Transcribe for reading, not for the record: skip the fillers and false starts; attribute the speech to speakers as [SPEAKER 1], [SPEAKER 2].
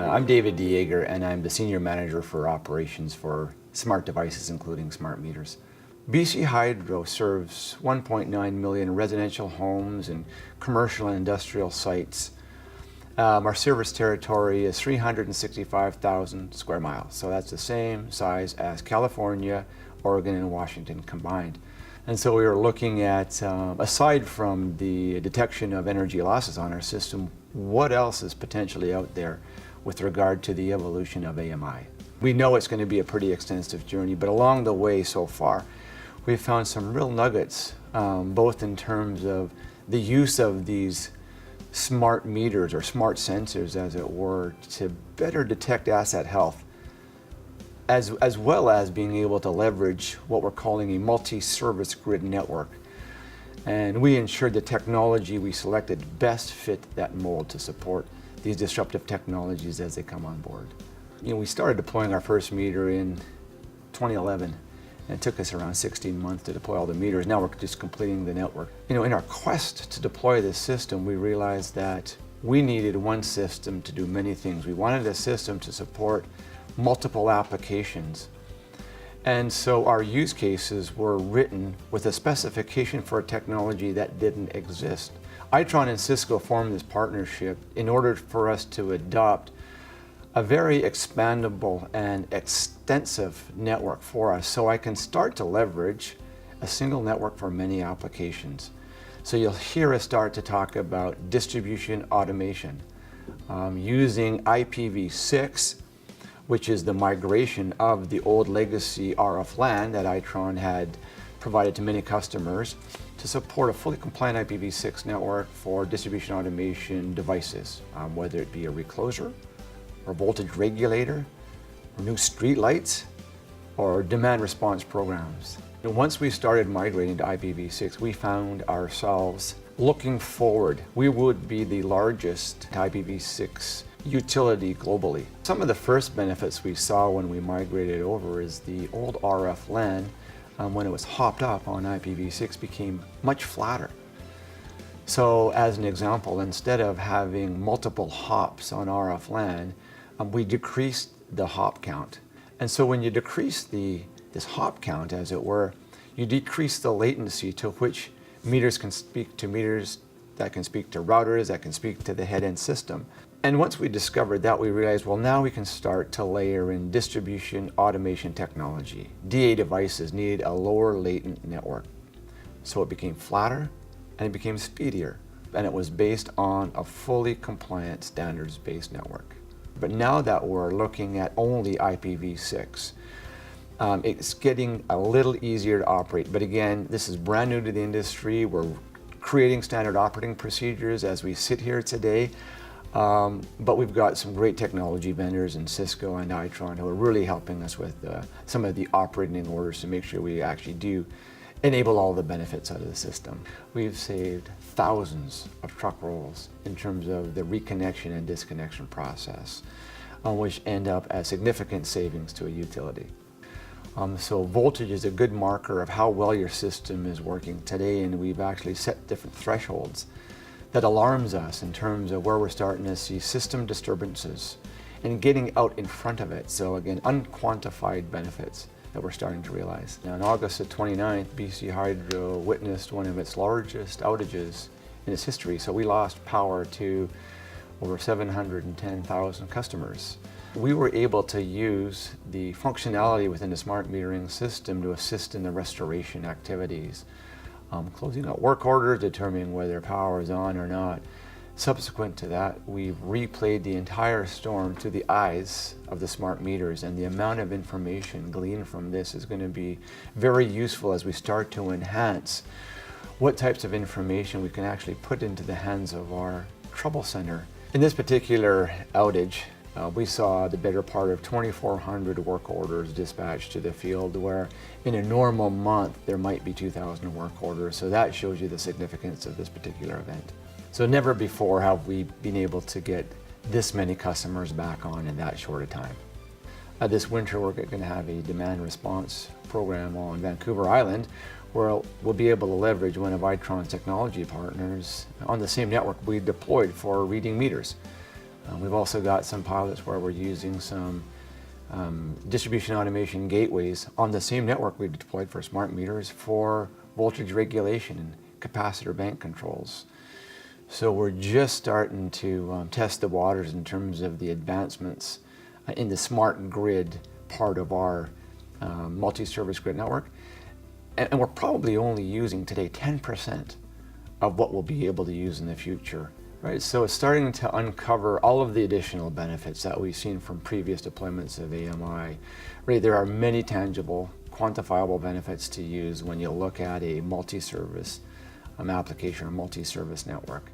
[SPEAKER 1] I'm David Dieger, and I'm the Senior Manager for Operations for smart devices, including smart meters. BC Hydro serves 1.9 million residential homes and commercial and industrial sites. Our service territory is 365,000 square miles, so that's the same size as California, Oregon, and Washington combined. And so we were looking at, aside from the detection of energy losses on our system, what else is potentially out there with regard to the evolution of AMI. We know it's going to be a pretty extensive journey, but along the way so far, we've found some real nuggets, both in terms of the use of these smart meters or smart sensors, as it were, to better detect asset health, as well as being able to leverage what we're calling a multi-service grid network. And we ensured the technology we selected best fit that mold to support these disruptive technologies as they come on board. You know, we started deploying our first meter in 2011, and it took us around 16 months to deploy all the meters. Now we're just completing the network. You know, in our quest to deploy this system, we realized that we needed one system to do many things. We wanted a system to support multiple applications. And so our use cases were written with a specification for a technology that didn't exist. Itron and Cisco formed this partnership in order for us to adopt a very expandable and extensive network for us, so I can start to leverage a single network for many applications. So you'll hear us start to talk about distribution automation, using IPv6, which is the migration of the old legacy RF LAN that Itron had provided to many customers, to support a fully compliant IPv6 network for distribution automation devices, whether it be a recloser, or voltage regulator, or new street lights, or demand response programs. And once we started migrating to IPv6, we found ourselves looking forward. We would be the largest IPv6 utility globally. Some of the first benefits we saw when we migrated over is the old RF LAN, when it was hopped up on IPv6, became much flatter. So as an example, instead of having multiple hops on RF LAN, we decreased the hop count. And so when you decrease this hop count, as it were, you decrease the latency to which meters can speak to meters, that can speak to routers, that can speak to the head-end system. And once we discovered that, we realized, well, now we can start to layer in distribution automation technology. DA devices need a lower latent network. So it became flatter and it became speedier. And it was based on a fully compliant standards-based network. But now that we're looking at only IPv6, it's getting a little easier to operate. But again, this is brand new to the industry. We're creating standard operating procedures as we sit here today. But we've got some great technology vendors in Cisco and Itron who are really helping us with some of the operating orders to make sure we actually do enable all the benefits out of the system. We've saved thousands of truck rolls in terms of the reconnection and disconnection process, which end up as significant savings to a utility. So voltage is a good marker of how well your system is working today, and we've actually set different thresholds that alarms us in terms of where we're starting to see system disturbances and getting out in front of it. So again, unquantified benefits that we're starting to realize. Now, on August the 29th, BC Hydro witnessed one of its largest outages in its history. So we lost power to over 710,000 customers. We were able to use the functionality within the smart metering system to assist in the restoration activities. Closing out work orders, determining whether power is on or not. Subsequent to that, we've replayed the entire storm through the eyes of the smart meters, and the amount of information gleaned from this is going to be very useful as we start to enhance what types of information we can actually put into the hands of our trouble center. In this particular outage, we saw the better part of 2,400 work orders dispatched to the field, where in a normal month there might be 2,000 work orders. So that shows you the significance of this particular event. So never before have we been able to get this many customers back on in that short a time. This winter we're going to have a demand response program on Vancouver Island, where we'll be able to leverage one of Itron's technology partners on the same network we deployed for reading meters. We've also got some pilots where we're using some distribution automation gateways on the same network we've deployed for smart meters for voltage regulation and capacitor bank controls. So we're just starting to test the waters in terms of the advancements in the smart grid part of our multi-service grid network. And we're probably only using today 10% of what we'll be able to use in the future. Right, so it's starting to uncover all of the additional benefits that we've seen from previous deployments of AMI. Right, there are many tangible, quantifiable benefits to use when you look at a multi-service application or multi-service network.